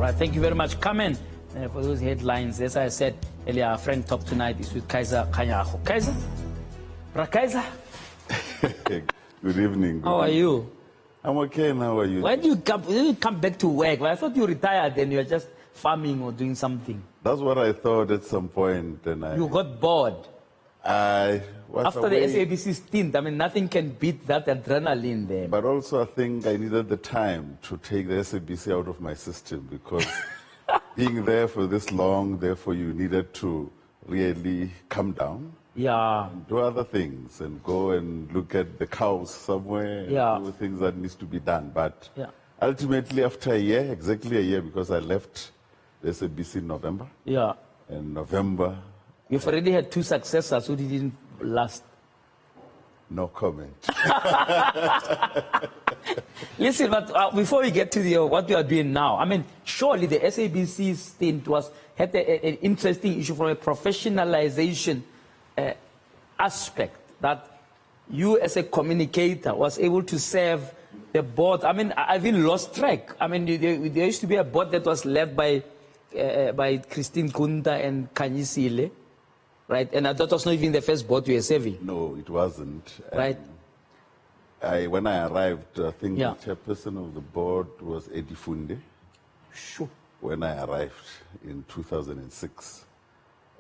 right, thank you very much. Come in for those headlines. As I said earlier, our friend talk tonight is with Kaizer Kganyago. Kaizer? Kaizer? Good evening. How are you? I'm okay, and how are you? When did you come back to work? Well, I thought you retired and you were just farming or doing something. That's what I thought at some point. And you got bored. I was after away, the SABC stint. I mean, nothing can beat that adrenaline there. But also, I think I needed the time to take the SABC out of my system, because being there for this long, therefore you needed to really come down. Yeah. And do other things and go and look at the cows somewhere. Yeah. And do things that needs to be done. But yeah. ultimately, after a year, exactly a year, because I left the SABC in November. Yeah. In November. You've already had 2 successors who didn't last. No comment. Listen, but before we get to what you are doing now, I mean, surely the SABC stint had an interesting issue from a professionalization aspect, that you as a communicator was able to serve the board. I mean, I've even lost track. I mean, there used to be a board that was led by Christine Kunda and Kanyisile, right? And that was not even the first board you were serving. No, it wasn't. Right. When I arrived, I think yeah. the chairperson of the board was Eddie Funde. Sure. When I arrived in 2006.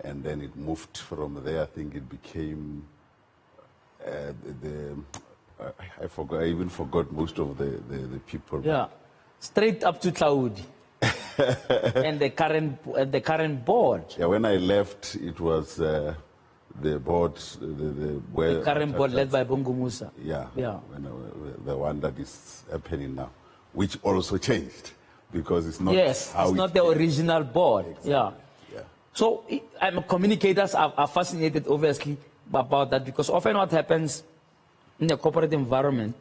And then it moved from there. I think it became I even forgot most of the people. Yeah, straight up to Claudi. And the current board. Yeah, when I left, it was the board, the current board led by Bongo Musa. Yeah, yeah. The one that is happening now, which also changed, because it's not. Yes, it's not the original board. Exactly. Yeah. Yeah. So communicators are fascinated, obviously, about that, because often what happens in the corporate environment,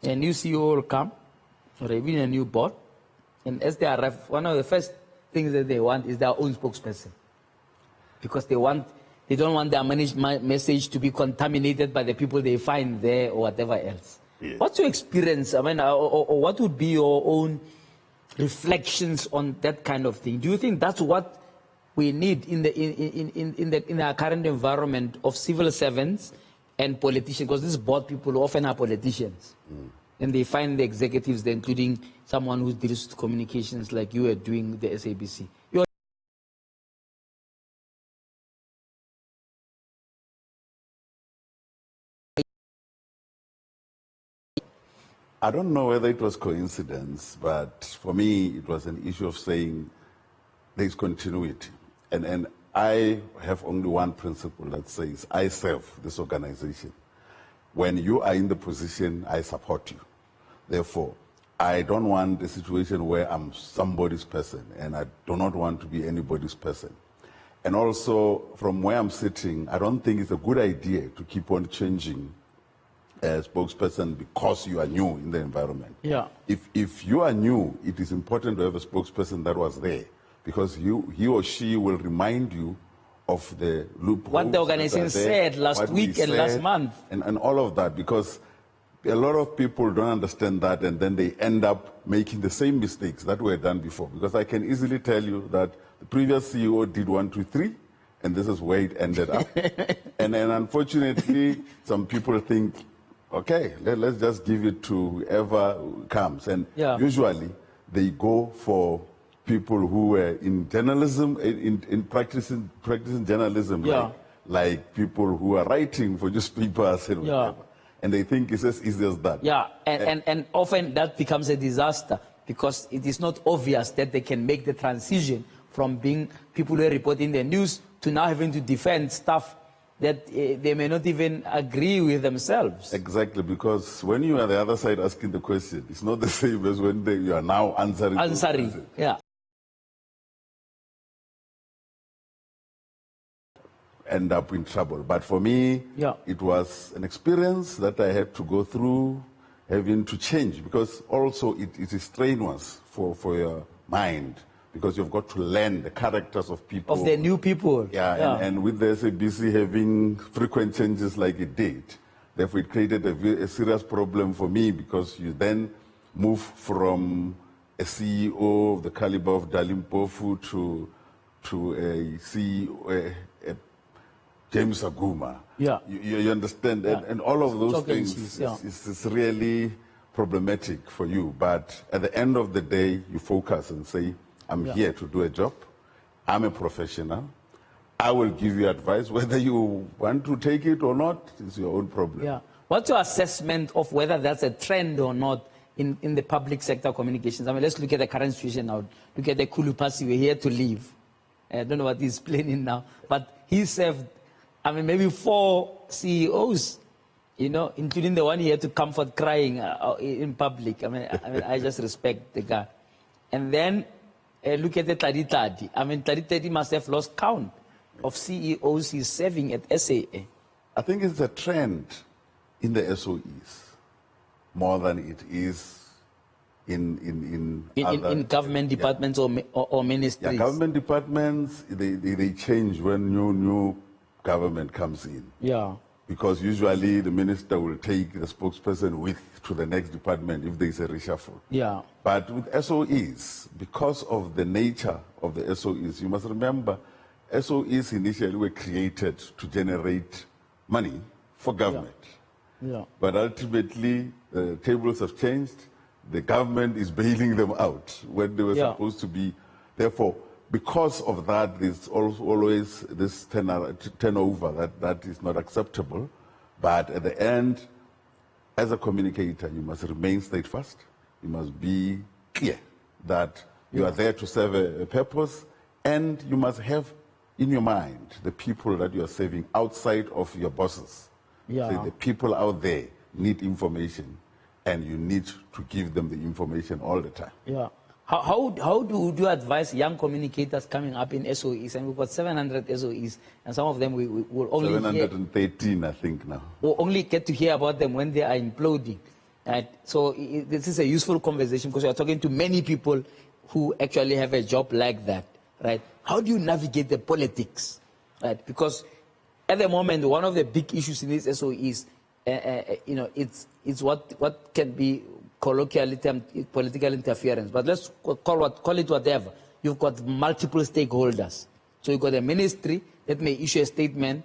a new CEO will come, or even a new board, and as they arrive, one of the first things that they want is their own spokesperson, because they don't want their message to be contaminated by the people they find there or whatever else. Yeah. What's your experience? I mean, or what would be your own reflections on that kind of thing? Do you think that's what we need in our current environment of civil servants and politicians? Because these board people often are politicians. And they find the executives there, including someone who deals with communications like you are doing the SABC. I don't know whether it was coincidence, but for me, it was an issue of saying there's continuity. And I have only one principle that says, I serve this organization. When you are in the position, I support you. Therefore, I don't want a situation where I'm somebody's person, and I do not want to be anybody's person. And also, from where I'm sitting, I don't think it's a good idea to keep on changing a spokesperson because you are new in the environment. Yeah. If you are new, it is important to have a spokesperson that was there, because he or she will remind you of the loopholes. What the organization said last week and last month. And all of that, because a lot of people don't understand that, and then they end up making the same mistakes that were done before. Because I can easily tell you that the previous CEO did 1, 2, 3, and this is where it ended up. and unfortunately, some people think, okay, let's just give it to whoever comes. And yeah. usually they go for people who were in journalism, in practicing journalism, yeah. like people who are writing for newspapers and whatever. Yeah. And they think it's as easy as that. Yeah, and often that becomes a disaster, because it is not obvious that they can make the transition from being people who are reporting the news to now having to defend stuff that they may not even agree with themselves. Exactly, because when you are the other side asking the question, it's not the same as when you are now answering. Answering, yeah. End up in trouble. But for me, yeah. it was an experience that I had to go through, having to change, because also it is strenuous for your mind, because you've got to learn the characters of people. Of the new people. Yeah, yeah. And with the SABC having frequent changes like it did, therefore it created a serious problem for me, because you then move from a CEO of the caliber of Dalimpofu to a CEO, James Aguma. Yeah. You understand? Yeah. And all of those Talk things issues, yeah. is really problematic for you. But at the end of the day, you focus and say, I'm here to do a job. I'm a professional. I will give you advice. Whether you want to take it or not is your own problem. Yeah. What's your assessment of whether that's a trend or not in the public sector communications? I mean, let's look at the current situation now. Look at the Kulupasi, we're here to leave. I don't know what he's planning now, but he served, I mean, maybe 4 CEOs, you know, including the one he had to comfort crying in public. I mean, I just respect the guy. And then look at the Tadi. I mean, Tadi must have lost count of CEOs he's serving at SAA. I think it's a trend in the SOEs more than it is in government departments or ministries. Yeah, government departments, they change when new government comes in. Yeah. Because usually the minister will take the spokesperson with to the next department if there is a reshuffle. Yeah. But with SOEs, because of the nature of the SOEs, you must remember, SOEs initially were created to generate money for government. Yeah. But ultimately, the tables have changed. The government is bailing them out when they were supposed to be. Therefore, because of that, there's also always this turnover that is not acceptable. But at the end, as a communicator, you must remain steadfast. You must be clear that you are there to serve a purpose, and you must have in your mind the people that you are serving outside of your bosses. Yeah. So the people out there need information, and you need to give them the information all the time. Yeah. How do you advise young communicators coming up in SOEs? And we've got 700 SOEs, and some of them we will only 713, I think, now. We'll only get to hear about them when they are imploding. Right? So this is a useful conversation because we are talking to many people who actually have a job like that. Right? How do you navigate the politics? Right? Because at the moment, one of the big issues in this SOEs, you know, it's what can be colloquially termed political interference. But let's call it whatever. You've got multiple stakeholders. So you've got a ministry that may issue a statement,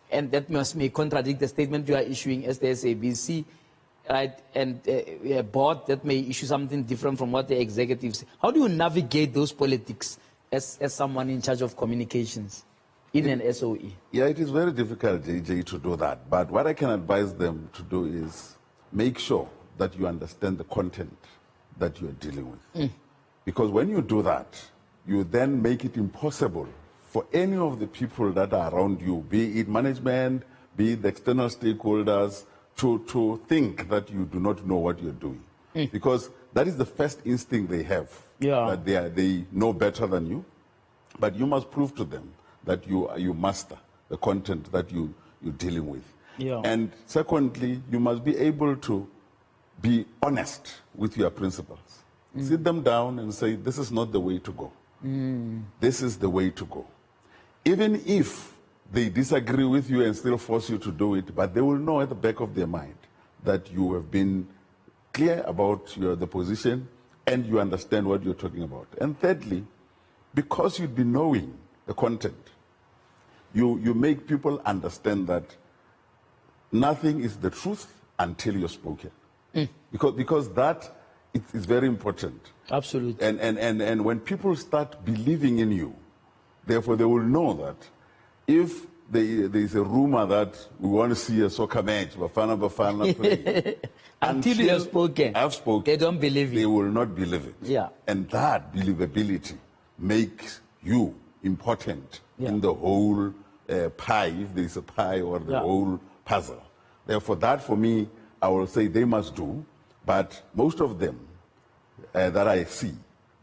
and that may contradict the statement you are issuing as the SABC, right? And a board that may issue something different from what the executives say. How do you navigate those politics as someone in charge of communications in an SOE? Yeah, it is very difficult, JJ, to do that. But what I can advise them to do is make sure that you understand the content that you are dealing with. Because when you do that, you then make it impossible for any of the people that are around you, be it management, be it the external stakeholders, to think that you do not know what you're doing. Because that is the first instinct they have, that they know better than you. But you must prove to them that you master the content that you're dealing with. Yeah. And secondly, you must be able to be honest with your principals. Sit them down and say, this is not the way to go. This is the way to go. Even if they disagree with you and still force you to do it, but they will know at the back of their mind that you have been clear about the position and you understand what you're talking about. And thirdly, because you'd be knowing the content, you make people understand that nothing is the truth until you're spoken. Because that is very important. Absolutely. And when people start believing in you, therefore they will know that if there is a rumor that we want to see a soccer match, Bafana play, until you have spoken, I've spoken, they don't believe it. They will not believe it. Yeah. And that believability makes you important in the whole pie, if there is a pie, or the whole puzzle. Therefore, that for me, I will say they must do, but most of them that I see,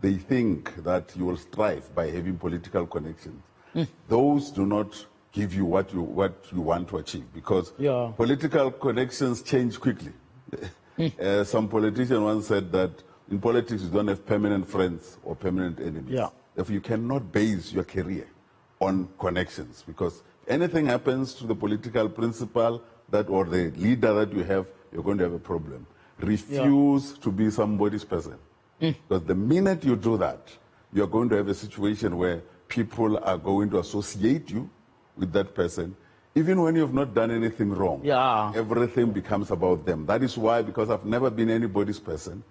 they think that you will strive by having political connections. Those do not give you what you want to achieve, because political connections change quickly. Some politician once said that in politics you don't have permanent friends or permanent enemies. If you cannot base your career on connections, because anything happens to the political principal or the leader that you have, you're going to have a problem. Refuse to be somebody's person. Because the minute you do that, you're going to have a situation where people are going to associate you with that person, even when you've not done anything wrong. Yeah. Everything becomes about them. That is why, because I've never been anybody's person,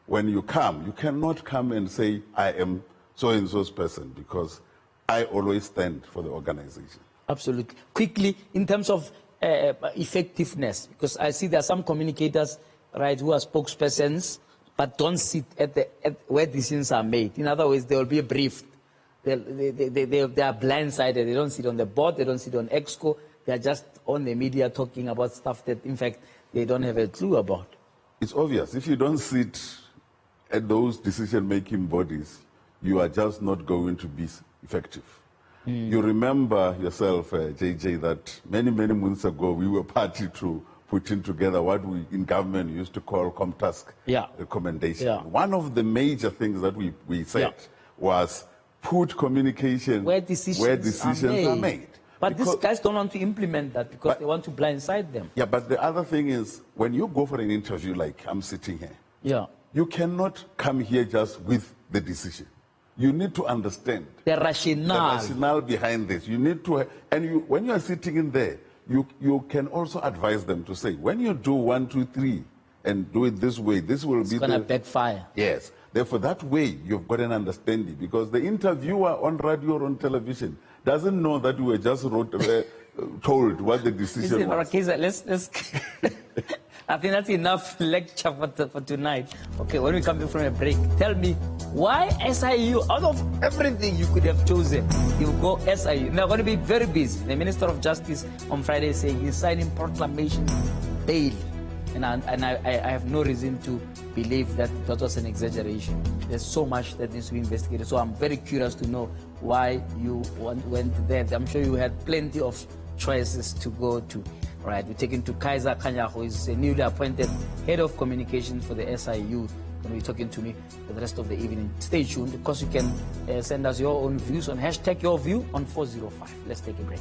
when you come, you cannot come and say, I am so-and-so's person, because I always stand for the organization. Absolutely. Quickly, in terms of effectiveness, because I see there are some communicators, right, who are spokespersons, but don't sit at where decisions are made. In other words, they will be briefed. They are blindsided. They don't sit on the board. They don't sit on EXCO. They are just on the media talking about stuff that, in fact, they don't have a clue about. It's obvious. If you don't sit at those decision-making bodies, you are just not going to be effective. You remember yourself, JJ, that many months ago, we were party to putting together what we in government used to call ComTask recommendation. Yeah. One of the major things that we said was put communication where decisions are made. But these guys don't want to implement that because they want to blindside them. Yeah, but the other thing is, when you go for an interview like I'm sitting here, you cannot come here just with the decision. You need to understand the rationale behind this. You need to, and when you are sitting in there, you can also advise them to say, when you do 1, 2, 3, and do it this way, this will be going to backfire. Yes. Therefore, that way you've got an understanding, because the interviewer on radio or on television doesn't know that you were just told what the decision was. Kaizer, let's I think that's enough lecture for tonight. Okay, when we come back from a break, tell me why SIU, out of everything you could have chosen, you go SIU. They're going to be very busy. The Minister of Justice on Friday is saying he's signing proclamation daily. And I have no reason to believe that that was an exaggeration. There's so much that needs to be investigated. So I'm very curious to know why you went there. I'm sure you had plenty of choices to go to. Right, we're taking to Kaizer Kganyago, who is a newly appointed head of communications for the SIU. Going to be talking to me for the rest of the evening. Stay tuned, because you can send us your own views on #YourView on 405. Let's take a break.